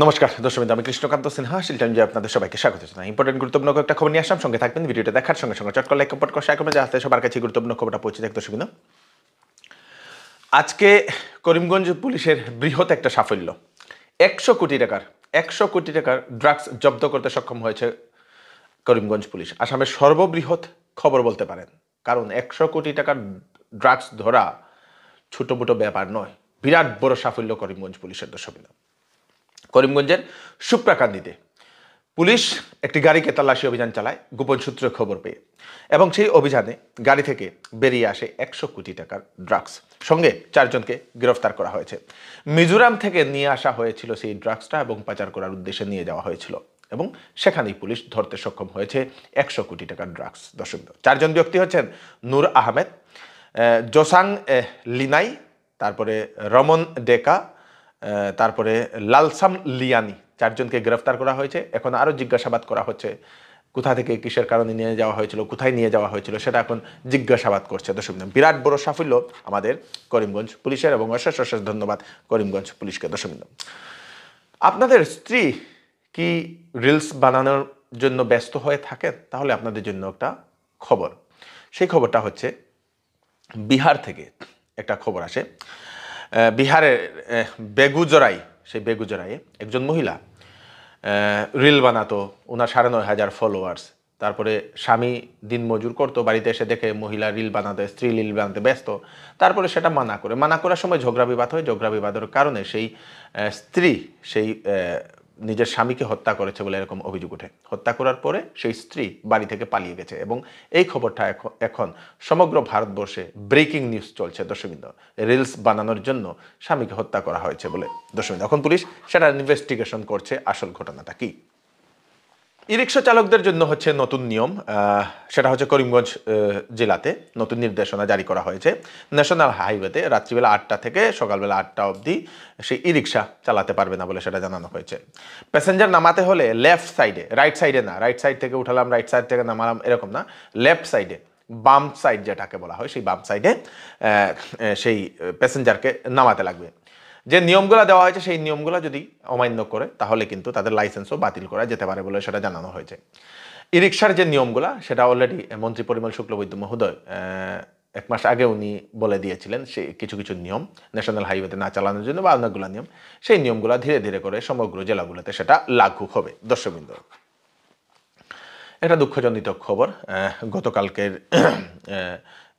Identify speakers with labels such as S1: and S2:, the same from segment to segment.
S1: নমস্কার দর্শক, আমি কৃষ্ণকান্ত সিনহা শিলটন যে আপনাদের সবাইকে স্বাগত জানাই। ইম্পর্টেন্ট গুরুত্বপূর্ণ একটা খবর নিয়ে আসলাম, সঙ্গে থাকবেন। ভিডিওটা দেখার সঙ্গে সঙ্গে চটকল লাইক কমেন্ট করে শেয়ার করবেন, যাতে সবার কাছে গুরুত্বপূর্ণ খবরটা পৌঁছে যায়। দর্শক, আজকে করিমগঞ্জ পুলিশের বৃহৎ একটা সাফল্য। 100 কোটি টাকার ড্রাগস জব্দ করতে সক্ষম হয়েছে করিমগঞ্জ পুলিশ। আসামের সর্ববৃহৎ খবর বলতে পারেন, কারণ 100 কোটি টাকার ড্রাগস ধরা ছোট মোটো ব্যাপার নয়, বিরাট বড় সাফল্য করিমগঞ্জ পুলিশের। দর্শক, করিমগঞ্জের সুপ্রাকান্দিতে পুলিশ একটি গাড়িকে তল্লাশি অভিযান চালায় গোপন সূত্রে খবর পেয়ে, এবং সেই অভিযানে গাড়ি থেকে বেরিয়ে আসে 100 কোটি টাকার ড্রাগস। সঙ্গে 4 জনকে গ্রেফতার করা হয়েছে। মিজোরাম থেকে নিয়ে আসা হয়েছিল সেই ড্রাগসটা এবং পাচার করার উদ্দেশ্যে নিয়ে যাওয়া হয়েছিল, এবং সেখানেই পুলিশ ধরতে সক্ষম হয়েছে 100 কোটি টাকার ড্রাগস। দর্শক, 4 জন ব্যক্তি হচ্ছেন নূর আহমেদ, জোসাং লিনাই, তারপরে রমন ডেকা, তারপরে লালসাম লিয়ানি। 4 জনকে গ্রেফতার করা হয়েছে। এখন আরও জিজ্ঞাসাবাদ করা হচ্ছে, কোথা থেকে কিসের কারণে নিয়ে যাওয়া হয়েছিল, কোথায় নিয়ে যাওয়া হয়েছিল, সেটা এখন জিজ্ঞাসাবাদ করছে। দর্শক, বিরাট বড় সাফল্য আমাদের করিমগঞ্জ পুলিশের, এবং অশেষ অশেষ ধন্যবাদ করিমগঞ্জ পুলিশকে। দর্শক, আপনাদের স্ত্রী কি রিলস বানানোর জন্য ব্যস্ত হয়ে থাকেন? তাহলে আপনাদের জন্য একটা খবর। সেই খবরটা হচ্ছে বিহার থেকে একটা খবর আসে। বিহারের বেগুজরাই, সেই বেগুজরাইয়ে একজন মহিলা রিল বানাতো। ওনার 9,500 ফলোয়ার্স। তারপরে স্বামী দিন মজুর করতো, বাড়িতে এসে দেখে মহিলা রিল বানাতে, স্ত্রী রিল বানাতে ব্যস্ত। তারপরে সেটা মানা করার সময় ঝগড়া বিবাদ হয়। ঝগড়া বিবাদের কারণে সেই স্ত্রী সেই নিজের স্বামীকে হত্যা করেছে বলে এরকম অভিযোগ ওঠে। হত্যা করার পরে সেই স্ত্রী বাড়ি থেকে পালিয়ে গেছে, এবং এই খবরটা এখন সমগ্র ভারতবর্ষে ব্রেকিং নিউজ চলছে। দর্শকবৃন্দ, রিলস বানানোর জন্য স্বামীকে হত্যা করা হয়েছে বলে। দর্শকবৃন্দ, এখন পুলিশ সেটা ইনভেস্টিগেশন করছে, আসল ঘটনাটা কি। ই রিক্সা চালকদের জন্য হচ্ছে নতুন নিয়ম। সেটা হচ্ছে করিমগঞ্জ জেলাতে নতুন নির্দেশনা জারি করা হয়েছে। ন্যাশনাল হাইওয়েতে রাত্রিবেলা 8টা থেকে সকালবেলা 8টা অবধি সেই ই রিক্সা চালাতে পারবে না বলে সেটা জানানো হয়েছে। প্যাসেঞ্জার নামাতে হলে লেফট সাইডে, রাইট সাইডে না, রাইট সাইড থেকে উঠালাম, রাইট সাইড থেকে নামালাম, এরকম না, লেফট সাইডে, বাম সাইড যেটাকে বলা হয়, সেই বাম সাইডে সেই প্যাসেঞ্জারকে নামাতে লাগবে। যে নিয়মগুলো দেওয়া হয়েছে সেই নিয়মগুলো যদি অমান্য করে তাহলে কিন্তু তাদের লাইসেন্সও বাতিল করা যেতে পারে বলে সেটা জানানো হয়েছে। ই রিক্সার যে নিয়মগুলো সেটা অলরেডি মন্ত্রী পরিমল শুক্লবৈদ্য মহোদয় 1 মাস আগে উনি বলে দিয়েছিলেন। সেই কিছু নিয়ম ন্যাশনাল হাইওয়েতে না চালানোর জন্য বা অনেকগুলো নিয়ম, সেই নিয়মগুলো ধীরে ধীরে করে সমগ্র জেলাগুলোতে সেটা লাগু হবে। দর্শকবৃন্দ, একটা দুঃখজনিত খবর। গতকালকের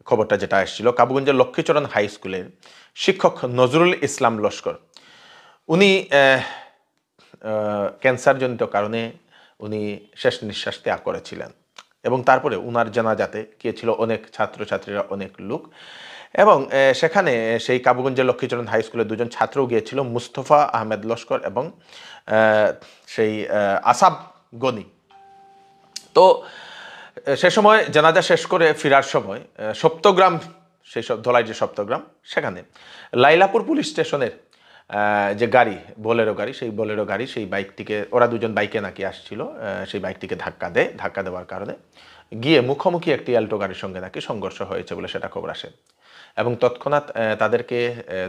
S1: খবরটা যেটা এসেছিল, কাবুগঞ্জের লক্ষ্মীচরণ হাই স্কুলের শিক্ষক নজরুল ইসলাম লস্কর, উনি ক্যান্সারজনিত কারণে উনি শেষ নিঃশ্বাস ত্যাগ করেছিলেন, এবং তারপরে উনার জানাজাতে গিয়েছিল অনেক ছাত্রছাত্রীরা, অনেক লোক, এবং সেখানে সেই কাবুগঞ্জের লক্ষ্মীচরণ হাই স্কুলের 2 জন ছাত্রও গিয়েছিল, মুস্তফা আহমেদ লস্কর এবং সেই আসাব গনি। তো সে সময় জানাজা শেষ করে ফেরার সময় সপ্তগ্রাম, সেই সব ধলাই যে সপ্তগ্রাম, সেখানে লাইলাপুর পুলিশ স্টেশনের যে গাড়ি, বোলেরো গাড়ি, সেই বোলেরো গাড়ি, সেই বাইকটিকে, ওরা 2 জন বাইকে নাকি আসছিল, সেই বাইকটিকে ধাক্কা দেওয়ার কারণে গিয়ে মুখোমুখি একটি অ্যাল্টো গাড়ির সঙ্গে নাকি সংঘর্ষ হয়েছে বলে সেটা খবর আসে, এবং তৎক্ষণাৎ তাদেরকে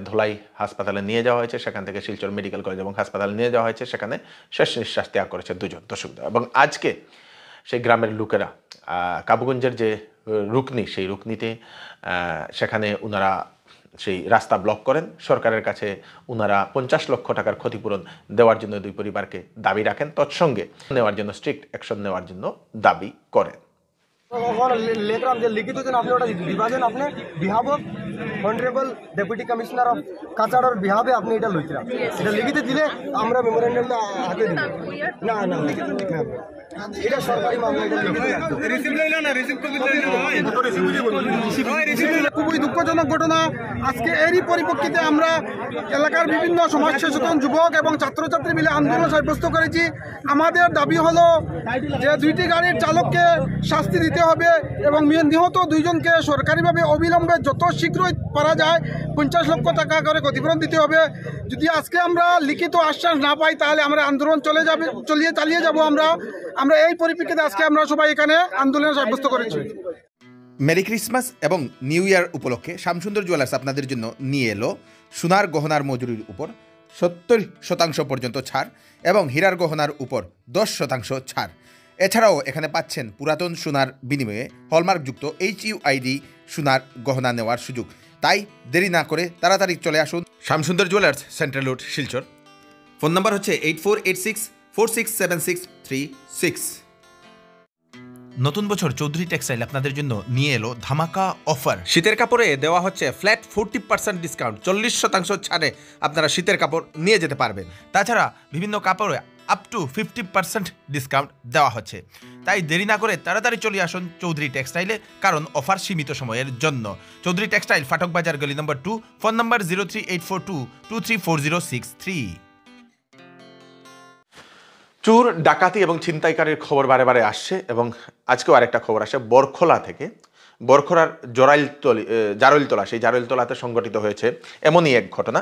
S1: ধলাই হাসপাতালে নিয়ে যাওয়া হয়েছে। সেখান থেকে শিলচর মেডিকেল কলেজ এবং হাসপাতালে নিয়ে যাওয়া হয়েছে। সেখানে শেষ নিঃশ্বাস ত্যাগ করেছে 2 জন। দর্শক, এবং আজকে সেই গ্রামের লোকেরা কাবুগঞ্জের যে রুকনি, সেই রুকনিতে সেখানে ওনারা সেই রাস্তা ব্লক করেন। সরকারের কাছে ওনারা 50 লক্ষ টাকার ক্ষতিপূরণ দেওয়ার জন্য 2 পরিবারকে দাবি রাখেন, তৎসঙ্গে নেওয়ার জন্য স্ট্রিক্ট অ্যাকশন নেওয়ার জন্য দাবি করেন।
S2: লিখিত আপনি ওটা দিবাজেন, আপনি বিহাব of honourable deputy commissioner of কাছাড়ের বিহাবে আপনি এটা লইছিলাম, এটা লিখিত দিলে আমরা মেমোরেন্ডামটা হাতে দিব। না না এটা সরকারি মামলা, এটা খুবই দুঃখজনক ঘটনা। আজকে এরই পরিপ্রেক্ষিতে আমরা এলাকার বিভিন্ন সমাজ সচেতন যুবক এবং ছাত্রছাত্রী মিলে আন্দোলন সাব্যস্ত করেছি। আমাদের দাবি হলো যে 2টি গাড়ির চালককে শাস্তি দিতে হবে, এবং নিহত 2 জনকে সরকারিভাবে অবিলম্বে যত শীঘ্রই পারা যায় 50 লক্ষ টাকা করে ক্ষতিপূরণ দিতে হবে। যদি আজকে আমরা লিখিত আশ্বাস না পাই তাহলে আমরা আন্দোলন চালিয়ে যাব। আমরা এই পরিপ্রেক্ষিতে আজকে আমরা সবাই এখানে আন্দোলন সাব্যস্ত করেছি।
S3: মেরি ক্রিসমাস এবং নিউ ইয়ার উপলক্ষে শ্যামসুন্দর জুয়েলার্স আপনাদের জন্য নিয়ে এলো সোনার গহনার মজুরির উপর 70% পর্যন্ত ছাড় এবং হীরার গহনার উপর 10% ছাড়। এছাড়াও এখানে পাচ্ছেন পুরাতন সোনার বিনিময়ে হলমার্কযুক্ত HUID সোনার গহনা নেওয়ার সুযোগ। তাই দেরি না করে তাড়াতাড়ি চলে আসুন Shyamsundar jewellers, central road, Silchar. Phone number হচ্ছে 8486467636। নতুন বছর চৌধুরী টেক্সটাইল আপনাদের জন্য নিয়ে এলো ধামাকা অফার। শীতের কাপড়ে দেওয়া হচ্ছে ফ্ল্যাট 40% ডিসকাউন্ট, 40% ছাড়ে আপনারা শীতের কাপড় নিয়ে যেতে পারবেন। তাছাড়া বিভিন্ন কাপড়ে আপ টু 50% ডিসকাউন্ট দেওয়া হচ্ছে। তাই দেরি না করে তাড়াতাড়ি চলে আসুন চৌধুরী টেক্সটাইলে, কারণ অফার সীমিত সময়ের জন্য। চৌধুরী টেক্সটাইল, ফাটক বাজার, গলি নম্বর 2, ফোন নম্বর 038422340063।
S1: চুর, ডাকাতি এবং ছিনতাইকারীর খবর বারে বারে আসছে এবং আজকেও আরেকটা খবর আসে বরখোলা থেকে। বরখোলার জারৈলতলা, সেই জারৈলতলাতে সংঘটিত হয়েছে এমনই এক ঘটনা।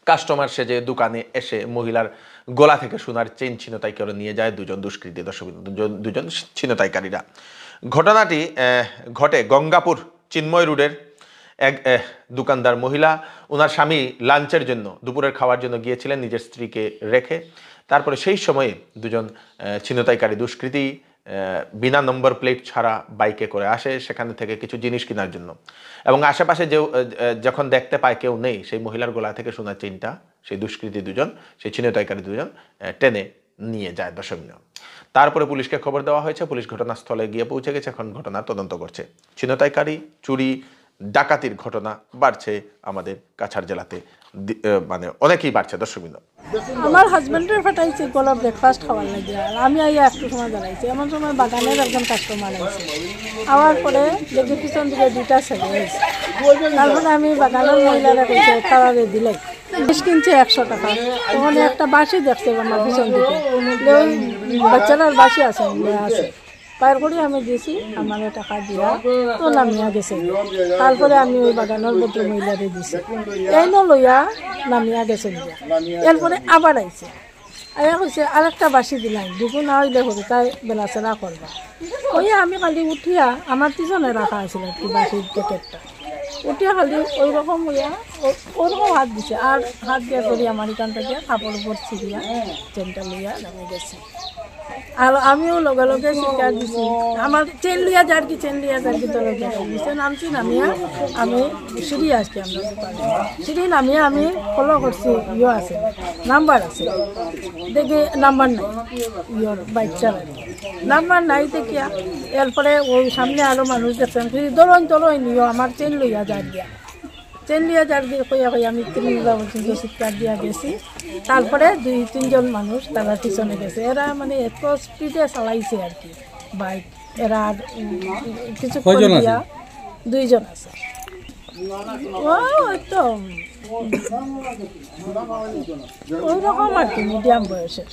S1: কাস্টমার সেজে দোকানে এসে মহিলার গলা থেকে সোনার চেইন ছিনতাই করে নিয়ে যায় দুজন দুষ্কৃতী, দুজন ছিনতাইকারীরা। ঘটনাটি ঘটে গঙ্গাপুর চিন্ময় রোডের এক দোকানদার মহিলা। ওনার স্বামী লাঞ্চের জন্য, দুপুরের খাওয়ার জন্য গিয়েছিলেন নিজের স্ত্রীকে রেখে। তারপরে সেই সময়ে দুজন ছিনতাইকারী দুষ্কৃতী বিনা নম্বর প্লেট ছাড়া বাইকে করে আসে সেখানে থেকে কিছু জিনিস কেনার জন্য, এবং আশেপাশে যখন দেখতে পায় কেউ নেই, সেই মহিলার গলা থেকে সোনার চেইনটা সেই দুষ্কৃতী দুজন, সেই ছিনতাইকারী দুজন টেনে নিয়ে যায়। দর্শকরা, তারপরে পুলিশকে খবর দেওয়া হয়েছে। পুলিশ ঘটনাস্থলে গিয়ে পৌঁছে গেছে, এখন ঘটনার তদন্ত করছে। ছিনতাইকারী, চুরি, ডাকাতির ঘটনা বাড়ছে আমাদের কাছাড় জেলাতে, মানে অনেকেই বাড়ছে। দর্শকবৃন্দ,
S4: আমার হাজবেন্ডের ফাটাইছি গলা ব্রেকফাস্ট খাওয়ার লাগে, আর আমি আইয়া একটু সময় দাঁড়াইছি। এমন সময় বাগানের একজন কাস্টমার আছে, আওয়ার পরে দেখি পিছন দিকে দুইটা ছেলে হয়েছে। তারপরে আমি বাগানের মহিলারা কইছে তারারে দিলে বিষ কিনছে 100 টাকা। তখন একটা বাসি দেখছে আমার পিছন দিকে, ওই বাচ্চারার বাসি আছে আছে বাইর করে আমি দিয়েছি, আমার টাকা দিয়া তো নামিয়া গেছে। তারপরে আমি ওই বাগানের ভদ্র মহিলারে দিছি, এই লইয়া নামিয়া গেছে। এরপরে আবার আইছে, আয়া কইছে আরেকটা বাসি দিলাম, দুটো না হইলে হবে তাই বেলাচেরা করবা। ওইয়া আমি খালি উঠিয়া, আমার পিছনে রাখা আছিল আর কি বাসির প্যাকেটটা, উঠিয়া খালি ওই রকম হইয়া ওরকম হাত দিছে, আর হাত দিয়া করি আমার এখান থেকে কাপড় উপর ছিড়িয়া চেনটা লইয়া নামে গেছে। আর আমিও লগে লগে শিকার দিছি, আমার চেন লিয়া যার কি তোর দিছে। নামছি, নামিয়া আমি সিঁড়ি আসছি, আমরা সিঁড়ি নামিয়া আমি ফলো করছি, আছে নাম্বার আছে, দেখি নাম্বার নাই, বাইকটার নাম্বার নাই দেখিয়া। এরপরে ওই সামনে আরো মানুষ দেখছেন, দরইন নিও আমার চেন লইয়া যার দিয়া, চেন লিয়া যার দিয়ে কইয়া আমি 3 পর্যন্ত শিক্ষার দিয়া গেছি। তারপরে 2-3 মানুষ তারা পিছনে গেছে। এরা মানে এত স্পিডে চালাইছে আর কি বাইক। এরা কিছু দিয়া 2 জন আছে। ওই তো ওই রকম আর কি মিডিয়াম বয়সের।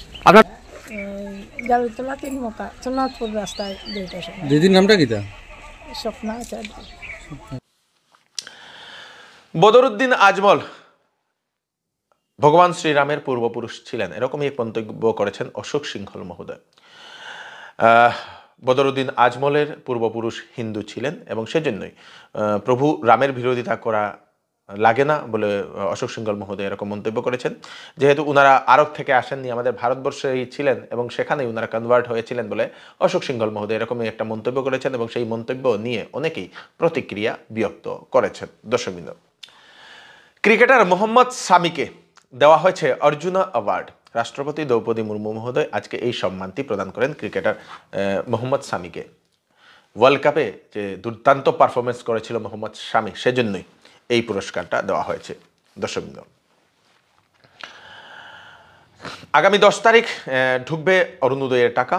S4: জারুতলা 3 মকা সোনাথপুর রাস্তায় 2টা সময়।
S5: দিদির নামটা কি?
S4: স্বপ্না আচার্য।
S1: বদরুদ্দিন আজমল ভগবান শ্রীরামের পূর্বপুরুষ ছিলেন, এরকমই এক মন্তব্য করেছেন অশোক সিংহল মহোদয়। বদরুদ্দিন আজমলের পূর্বপুরুষ হিন্দু ছিলেন এবং সেজন্যই প্রভু রামের বিরোধিতা করা লাগে না বলে অশোক সিংহল মহোদয় এরকম মন্তব্য করেছেন। যেহেতু উনারা আরব থেকে আসেননি, আমাদের ভারতবর্ষেই ছিলেন এবং সেখানেই উনারা কনভার্ট হয়েছিলেন বলে অশোক সিংহল মহোদয় এরকমই একটা মন্তব্য করেছেন এবং সেই মন্তব্য নিয়ে অনেকেই প্রতিক্রিয়া ব্যক্ত করেছেন। দর্শকবৃন্দ, ক্রিকেটার মোহাম্মদ সামিকে দেওয়া হয়েছে অর্জুনা অ্যাওয়ার্ড। রাষ্ট্রপতি দ্রৌপদী মুর্মু মহোদয় আজকে এই সম্মানটি প্রদান করেন ক্রিকেটার মোহাম্মদ সামিকে। ওয়ার্ল্ড কাপে যে দুর্দান্ত পারফরমেন্স করেছিল মোহাম্মদ সামি, সেজন্যই এই পুরস্কারটা দেওয়া হয়েছে। দর্শকবৃন্দ, আগামী 10 তারিখ ঢুকবে অরুণোদয়ের টাকা,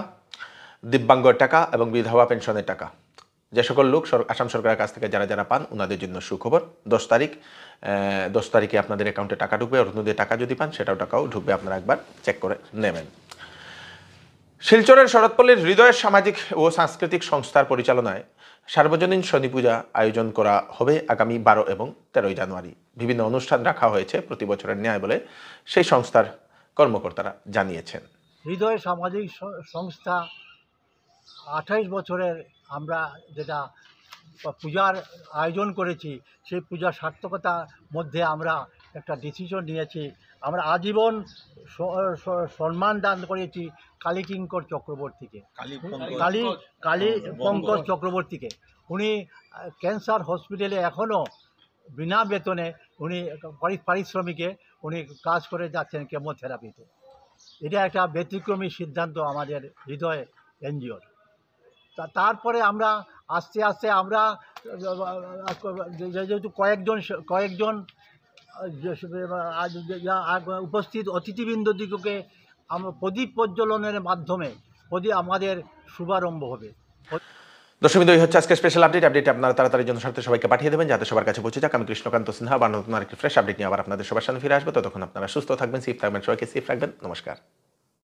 S1: দিব্যাঙ্গের টাকা এবং বিধবা পেনশনের টাকা। যে সকল লোক আসাম সরকারের কাছ থেকে যারা পান ওনাদের জন্য সুখবর। 10 তারিখে আপনাদের অ্যাকাউন্টে টাকা ঢুকবে। অরুণোদয় টাকা যদি পান টাকাও ঢুকবে, আপনারা একবার চেক করে নেবেন। শিলচরের শরৎপল্লীর হৃদয়ের সামাজিক ও সাংস্কৃতিক সংস্থার পরিচালনায় সার্বজনীন শনি পূজা আয়োজন করা হবে আগামী 12 এবং 13 জানুয়ারি। বিভিন্ন অনুষ্ঠান রাখা হয়েছে প্রতি বছরের ন্যায় বলে সেই সংস্থার কর্মকর্তারা জানিয়েছেন।
S6: হৃদয় সামাজিক সংস্থা 28 বছরের আমরা যেটা পূজার আয়োজন করেছি, সেই পূজার সার্থকতার মধ্যে আমরা একটা ডিসিশন নিয়েছি আমরা আজীবন সম্মান দান করেছি কালীকিঙ্কর চক্রবর্তীকে, কালী পঙ্কজ চক্রবর্তীকে। উনি ক্যান্সার হসপিটালে এখনও বিনা বেতনে উনি পারিশ্রমিকে উনি কাজ করে যাচ্ছেন কেমোথেরাপিতে। এটা একটা ব্যতিক্রমী সিদ্ধান্ত আমাদের হৃদয় এনজিওর। তারপরে আমরা আস্তে আস্তে আমরা যেহেতু কয়েকজন উপস্থিত অতিথিবৃন্দদিগকে আমরা প্রদীপ প্রজ্বলনের মাধ্যমে আমাদের শুভারম্ভ হবে।
S1: দর্শকবৃন্দ, এই হচ্ছে আজকে স্পেশাল আপডেট আপনারা তাড়াতাড়ি জন্য স্বার্থে সবাইকে পাঠিয়ে দেবেন যাতে সবার কাছে পৌঁছে যাক। আমি কৃষ্ণকান্ত সিনহা আবার নতুন আরেকটি ফ্রেশ আপডেট নিয়ে আবার আপনাদের সবার সামনে ফিরে আসবো। ততক্ষণ আপনারা সুস্থ থাকবেন, সেফ থাকবেন, সবাইকে সেফ রাখবেন। নমস্কার।